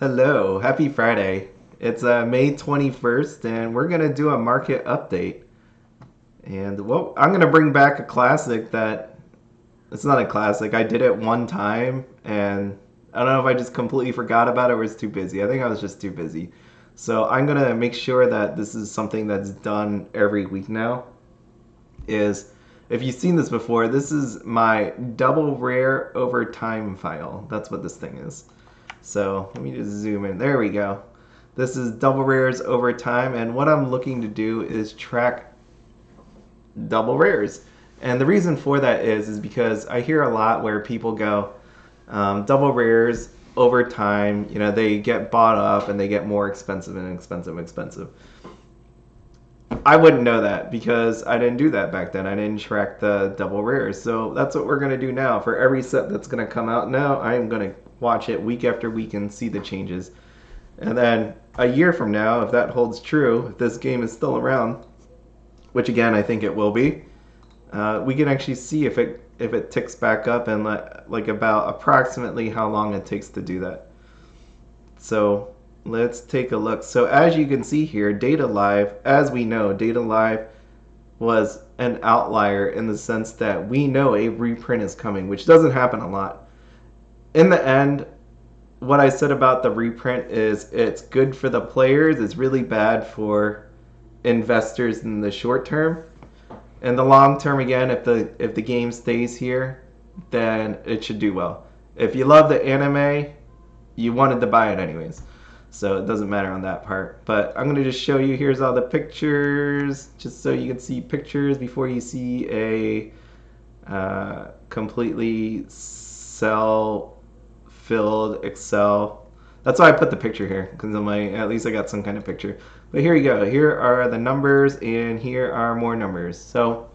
Hello, happy Friday. It's May 21st, and we're going to do a market update. And well, I'm going to bring back a classic that it's not a classic. I did it one time, and I don't know if I just completely forgot about it or was too busy. I think I was just too busy. So I'm going to make sure that this is something that's done every week now. Is if you've seen this before, this is my double rare over time file. That's what this thing is. So let me just zoom in. There we go. This is double rares over time, and what I'm looking to do is track double rares. And the reason for that is because I hear a lot where people go, double rares over time, they get bought up and they get more expensive and expensive and expensive. I wouldn't know that because I didn't do that back then. I didn't track the double rares. So that's what we're going to do now. For every set that's going to come out now, I am going to watch it week after week and see the changes. And then a year from now, if that holds true, if this game is still around, which again I think it will be, we can actually see if it ticks back up and like about approximately how long it takes to do that. So let's take a look. So as you can see here, Data Live, as we know, Data Live was an outlier in the sense that we know a reprint is coming, which doesn't happen a lot. In the end, what I said about the reprint is it's good for the players, it's really bad for investors in the short term. In the long term, again, if the game stays here, then it should do well. If you love the anime, you wanted to buy it anyways. So it doesn't matter on that part. But I'm going to just show you, here's all the pictures, just so you can see pictures before you see a completely cell-filled Excel. That's why I put the picture here, because at least I got some kind of picture. But here you go. Here are the numbers, and here are more numbers. So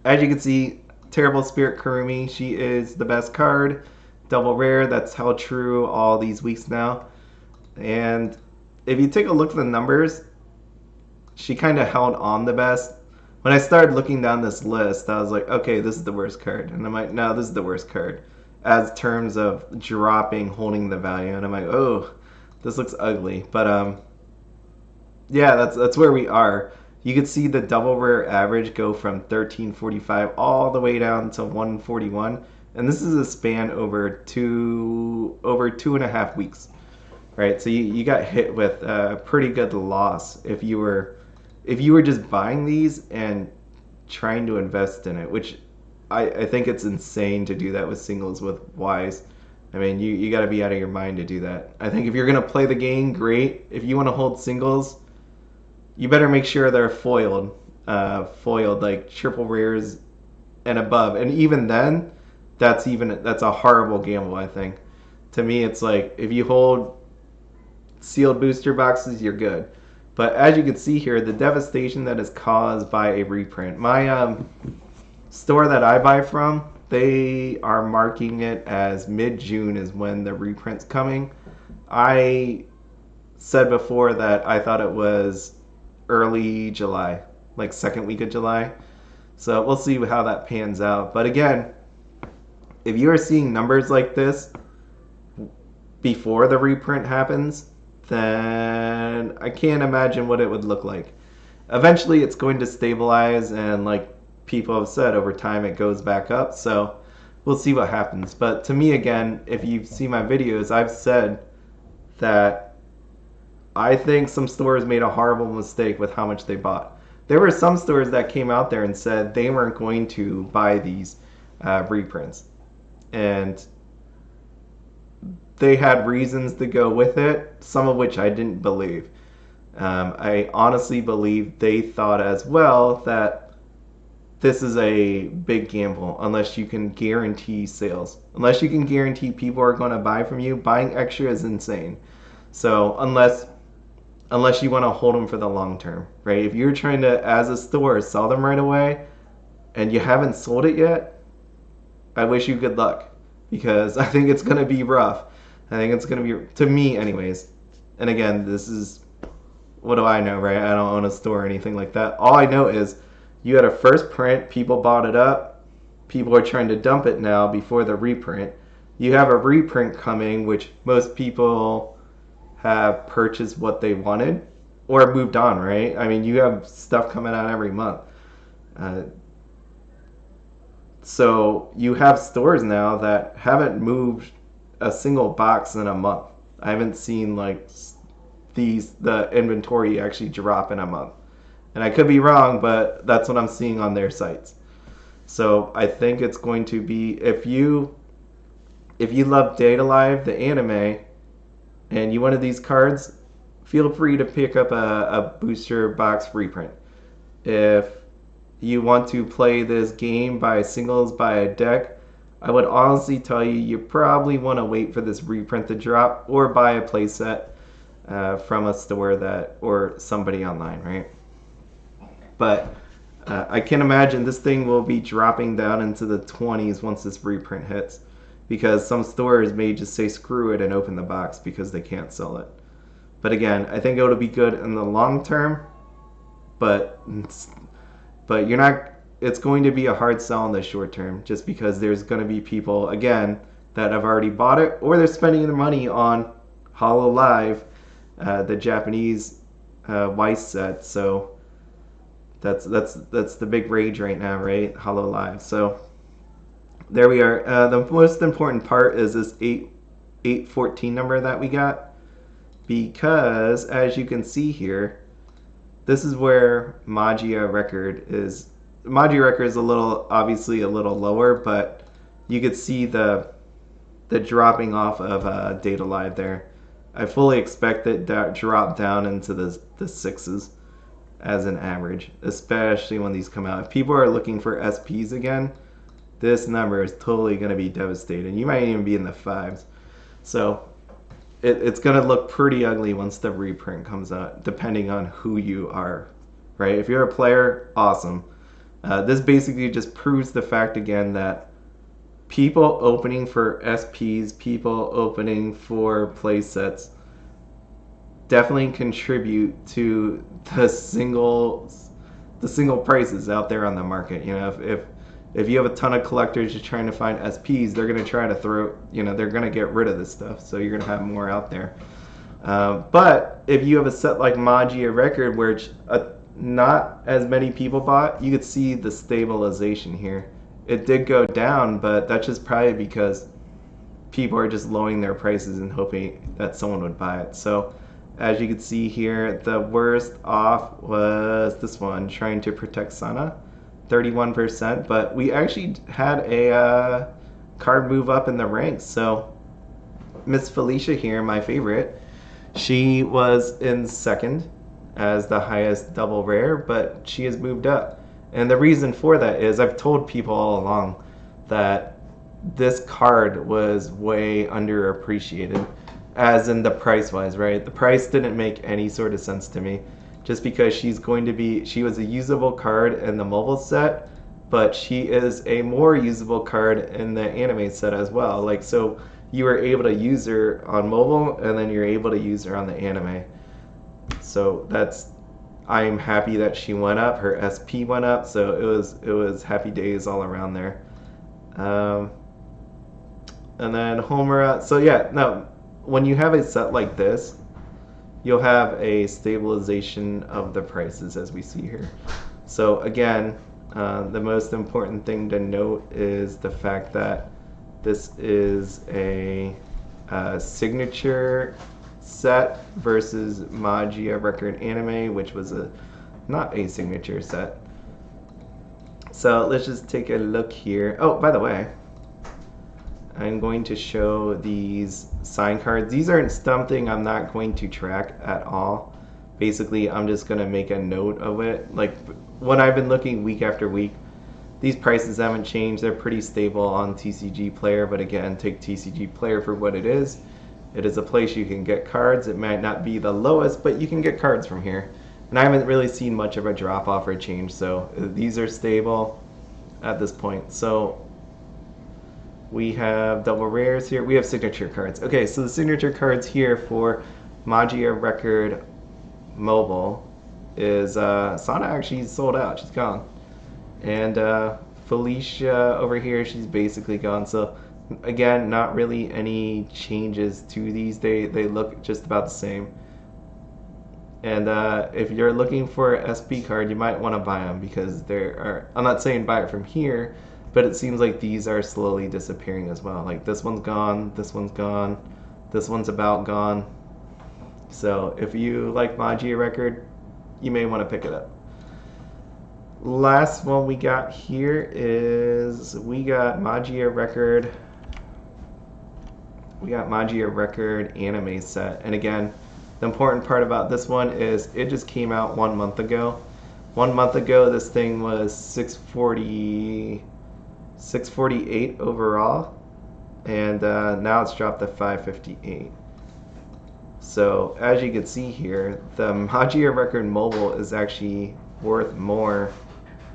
as you can see, Terrible Spirit Kurumi, she is the best card. Double rare, that's held true all these weeks now. And if you take a look at the numbers, she kind of held on the best. When I started looking down this list, I was like, okay, this is the worst card. And I'm like, no, this is the worst card. As terms of dropping, holding the value. And I'm like, oh, this looks ugly. But yeah, that's where we are. You can see the double rare average go from 1345 all the way down to 141. And this is a span over two and a half weeks. Right, so you got hit with a pretty good loss if you were just buying these and trying to invest in it, which I think it's insane to do that with singles with Weiss. I mean, you got to be out of your mind to do that. I think if you're gonna play the game, great. If you want to hold singles, you better make sure they're foiled like triple rares and above. And even then, that's a horrible gamble. I think. To me, it's like if you hold sealed booster boxes, you're good. But as you can see here, the devastation that is caused by a reprint. My store that I buy from, they are marking it as mid-June is when the reprint's coming. I said before that I thought it was early July, like second week of July. So we'll see how that pans out. But again, if you are seeing numbers like this before the reprint happens, then I can't imagine what it would look like. Eventually it's going to stabilize, and like people have said, over time it goes back up, so we'll see what happens. But to me, again, if you see my videos, I've said that I think some stores made a horrible mistake with how much they bought. There were some stores that came out there and said they weren't going to buy these reprints, and they had reasons to go with it, some of which I didn't believe. I honestly believe they thought as well that this is a big gamble unless you can guarantee sales. Unless you can guarantee people are going to buy from you, buying extra is insane. So unless you want to hold them for the long term, right? If you're trying to, as a store, sell them right away and you haven't sold it yet, I wish you good luck, because I think it's going to be rough. I think it's going to be, to me anyways. And again, this is, what do I know, right? I don't own a store or anything like that. All I know is you had a first print, people bought it up, people are trying to dump it now before the reprint. You have a reprint coming, which most people have purchased what they wanted or moved on, right? I mean, you have stuff coming out every month. Uh, so you have stores now that haven't moved a single box in a month. I haven't seen like the inventory actually drop in a month. And I could be wrong, but that's what I'm seeing on their sites. So I think it's going to be if you love Data Live, the anime, and you wanted these cards, feel free to pick up a booster box reprint. If you want to play this game by singles by a deck, I would honestly tell you probably want to wait for this reprint to drop or buy a playset from a store that or somebody online, right? But I can imagine this thing will be dropping down into the 20s once this reprint hits, because some stores may just say screw it and open the box because they can't sell it. But again, I think it'll be good in the long term, but you're not. It's going to be a hard sell in the short term, just because there's going to be people again that have already bought it, or they're spending their money on Holo Live, the Japanese Weiss set. So that's the big rage right now, right? Holo Live. So there we are. The most important part is this 814 number that we got, because as you can see here, this is where Magia Record is. Magia Record is obviously a little lower, but you could see the dropping off of Data Live there. I fully expect it to drop down into the sixes as an average, especially when these come out. If people are looking for SPs again, this number is totally going to be devastating. You might even be in the fives. So it's going to look pretty ugly once the reprint comes out, depending on who you are, right? If you're a player, awesome. This basically just proves the fact again that people opening for SPs, people opening for play sets, definitely contribute to the single prices out there on the market. You know, if you have a ton of collectors just trying to find SPs, they're going to try to they're going to get rid of this stuff, so you're going to have more out there. But if you have a set like Magia Record, where not as many people bought, you could see the stabilization here. It did go down, but that's just probably because people are just lowering their prices and hoping that someone would buy it. So as you can see here, the worst off was this one, Trying to Protect Sana, 31%, but we actually had a card move up in the ranks. So Miss Felicia here, my favorite, she was in second as the highest double rare, but she has moved up. And the reason for that is I've told people all along that this card was way underappreciated, as in the price wise, right? The price didn't make any sort of sense to me, just because she was a usable card in the mobile set, but she is a more usable card in the anime set as well. Like, so you were able to use her on mobile, and then you're able to use her on the anime. So I'm happy that she went up. Her SP went up, so it was happy days all around there. And then Homura. So yeah, no, when you have a set like this, you'll have a stabilization of the prices, as we see here. So again, the most important thing to note is the fact that this is a signature set versus Magia Record Anime, which was not a signature set. So let's just take a look here. Oh, by the way, I'm going to show these sign cards. These aren't something I'm not going to track at all. Basically, I'm just going to make a note of it. Like, when I've been looking week after week, these prices haven't changed. They're pretty stable on TCG Player, but again, take TCG Player for what it is. It is a place you can get cards. It might not be the lowest, but you can get cards from here. And I haven't really seen much of a drop off or change, so these are stable at this point. So we have double rares here. We have signature cards. Okay, so the signature cards here for Magia Record Mobile is Sana actually sold out. She's gone. And Felicia over here, she's basically gone. So Again, not really any changes to these. They look just about the same. And if you're looking for an SP card, you might want to buy them because there are. I'm not saying buy it from here, but it seems like these are slowly disappearing as well. Like this one's gone, this one's gone, this one's about gone. So if you like Magia Record, you may want to pick it up. Last one we got here is we got Magia Record. We got Magia Record anime set, and again, the important part about this one is it just came out 1 month ago. 1 month ago, this thing was 648 overall, and now it's dropped to 558. So as you can see here, the Magia Record Mobile is actually worth more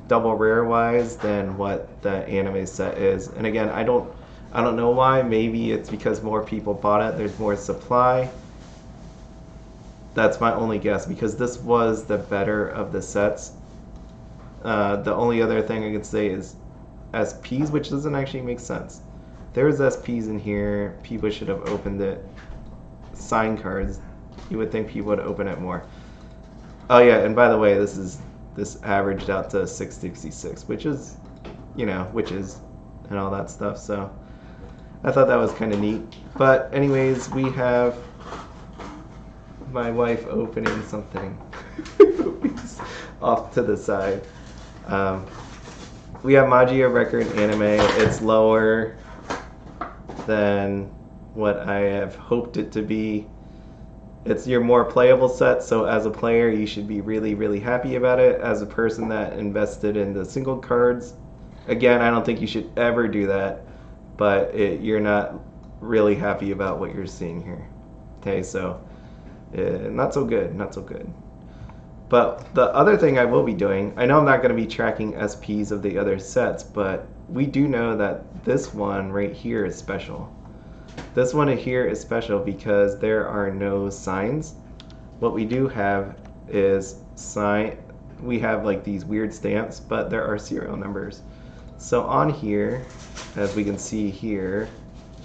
double rare wise than what the anime set is. And again, I don't know why. Maybe it's because more people bought it. There's more supply. That's my only guess because this was the better of the sets. The only other thing I could say is SPs, which doesn't actually make sense. There's SPs in here. People should have opened it. Sign cards. You would think people would open it more. Oh yeah, and by the way, this averaged out to 666, which is, witches and all that stuff. So I thought that was kind of neat. But anyways, we have my wife opening something off to the side. We have Magia Record anime. It's lower than what I have hoped it to be. It's your more playable set, so as a player you should be really, really happy about it. As a person that invested in the single cards, again, I don't think you should ever do that, but you're not really happy about what you're seeing here. Okay, so not so good, not so good. But the other thing I will be doing, I know I'm not going to be tracking SPs of the other sets, but we do know that this one right here is special. This one here is special because there are no signs. What we do have is we have like these weird stamps, but there are serial numbers. So on here, as we can see here,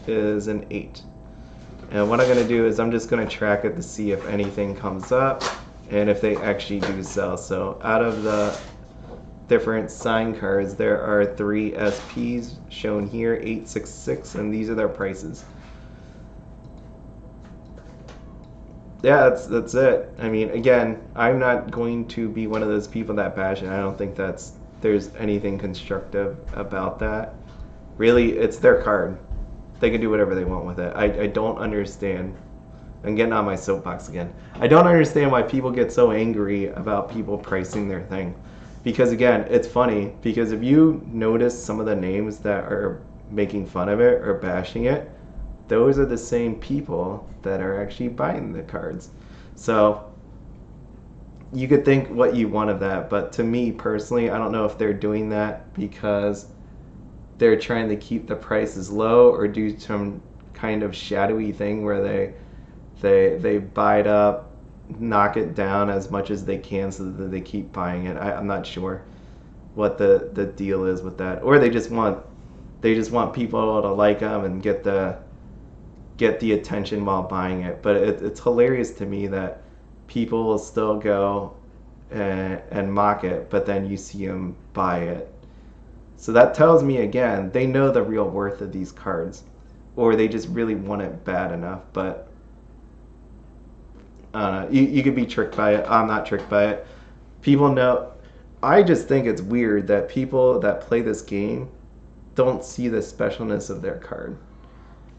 is an 8. And what I'm going to do is I'm just going to track it to see if anything comes up and if they actually do sell. So out of the different sign cards, there are 3 SPs shown here, 866, and these are their prices. Yeah, that's it. I mean, again, I'm not going to be one of those people that bash it. I don't think there's anything constructive about that. Really, it's their card. They can do whatever they want with it. I don't understand. I'm getting on my soapbox again. I don't understand why people get so angry about people pricing their thing. Because again, it's funny, because if you notice some of the names that are making fun of it or bashing it, those are the same people that are actually buying the cards. So you could think what you want of that, but to me personally, I don't know if they're doing that because they're trying to keep the prices low or do some kind of shadowy thing where they buy it up, knock it down as much as they can so that they keep buying it. I'm not sure what the deal is with that, or they just want people to like them and get the attention while buying it. But it's hilarious to me that people will still go and mock it, but then you see them buy it. So that tells me again, they know the real worth of these cards, or they just really want it bad enough. But I don't know, you could be tricked by it. I'm not tricked by it. People know. I just think it's weird that people that play this game don't see the specialness of their card.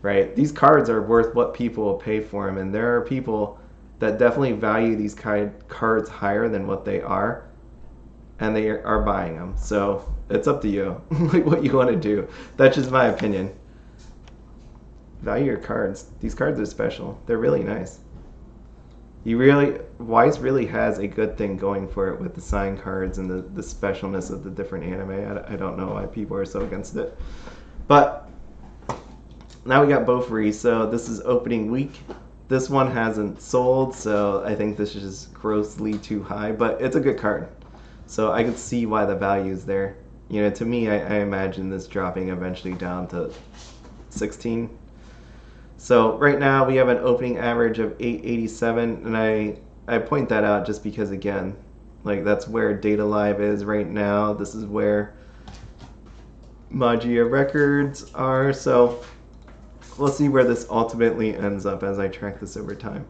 Right? These cards are worth what people will pay for them, and there are people that definitely value these cards higher than what they are, and they are buying them. So it's up to you, like what you want to do. That's just my opinion. Value your cards. These cards are special. They're really nice. Weiss really has a good thing going for it with the sign cards and the specialness of the different anime. I don't know why people are so against it, but now we got Bofuri, so this is opening week. This one hasn't sold, so I think this is just grossly too high, but it's a good card. So I could see why the value is there. To me, I imagine this dropping eventually down to 16. So right now we have an opening average of 887, and I point that out just because, again, like that's where Data Live is right now. This is where Magia Records are. So we'll see where this ultimately ends up as I track this over time.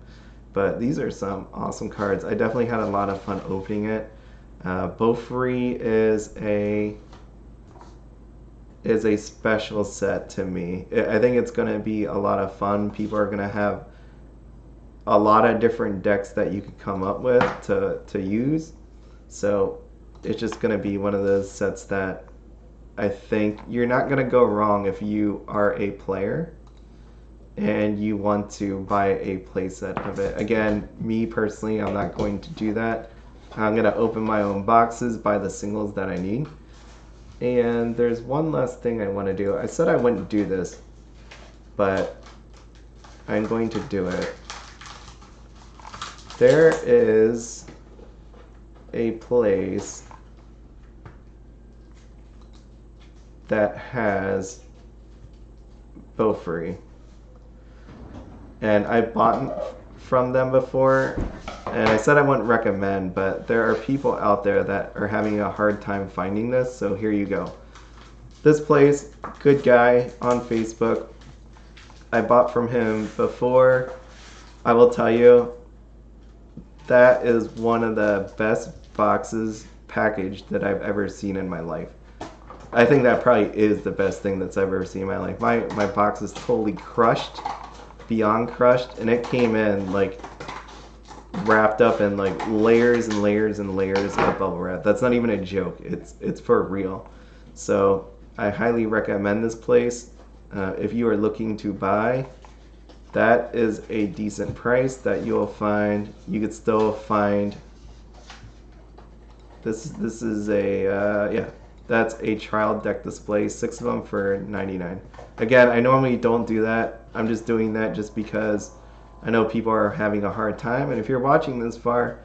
But these are some awesome cards. I definitely had a lot of fun opening it. Bofuri is a special set to me. I think it's going to be a lot of fun. People are going to have a lot of different decks that you could come up with to use. So it's just going to be one of those sets that I think you're not going to go wrong if you are a player and you want to buy a playset of it. Again, me personally, I'm not going to do that. I'm going to open my own boxes, buy the singles that I need. And there's one last thing I want to do. I said I wouldn't do this, but I'm going to do it. There is a place that has Bofuri, and I bought from them before, and I said I wouldn't recommend, but there are people out there that are having a hard time finding this, so here you go. This place, good guy on Facebook. I bought from him before. I will tell you, that is one of the best boxes packaged that I've ever seen in my life. I think that probably is the best thing that's ever seen in my life. My box is totally crushed, beyond crushed, and it came in like wrapped up in like layers and layers and layers of bubble wrap. That's not even a joke. It's for real. So I highly recommend this place. If you are looking to buy, that is a decent price that you'll find. You could still find this is a yeah, that's a trial deck display, 6 of them for $99. Again, I normally don't do that. I'm just doing that just because I know people are having a hard time, and if you're watching this far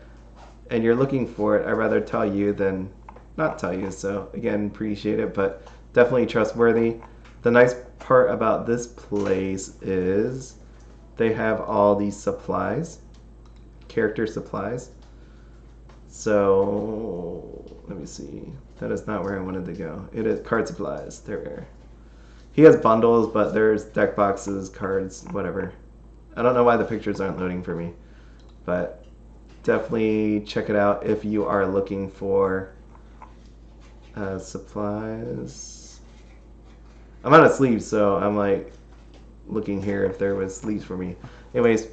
and you're looking for it, I'd rather tell you than not tell you. So again, appreciate it, but definitely trustworthy. The nice part about this place is they have all these supplies, character supplies. So let me see. That is not where I wanted to go. It is card supplies. There. He has bundles, but there's deck boxes, cards, whatever. I don't know why the pictures aren't loading for me, but definitely check it out if you are looking for supplies. I'm out of sleeves, so I'm like looking here if there was sleeves for me. Anyways,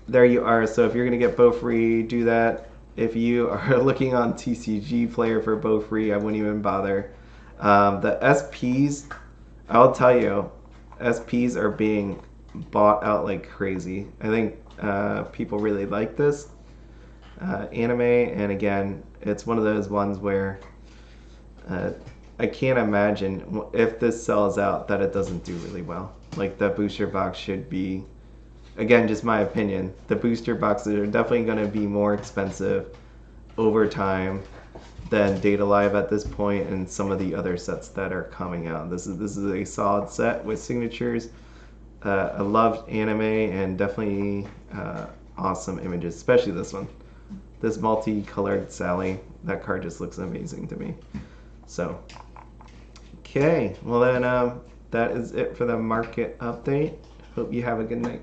there you are. So if you're gonna get Bofuri, do that. If you are looking on TCG Player for Bofuri, I wouldn't even bother. The SPs, I'll tell you, SPs are being bought out like crazy. I think people really like this anime, and again, it's one of those ones where I can't imagine if this sells out that it doesn't do really well. Like the booster box should be, again, just my opinion, the booster boxes are definitely going to be more expensive over time than Data Live at this point and some of the other sets that are coming out. This is a solid set with signatures. I loved anime and definitely awesome images, especially this one. This multicolored Sally, that card just looks amazing to me. So, okay, well then that is it for the market update. Hope you have a good night.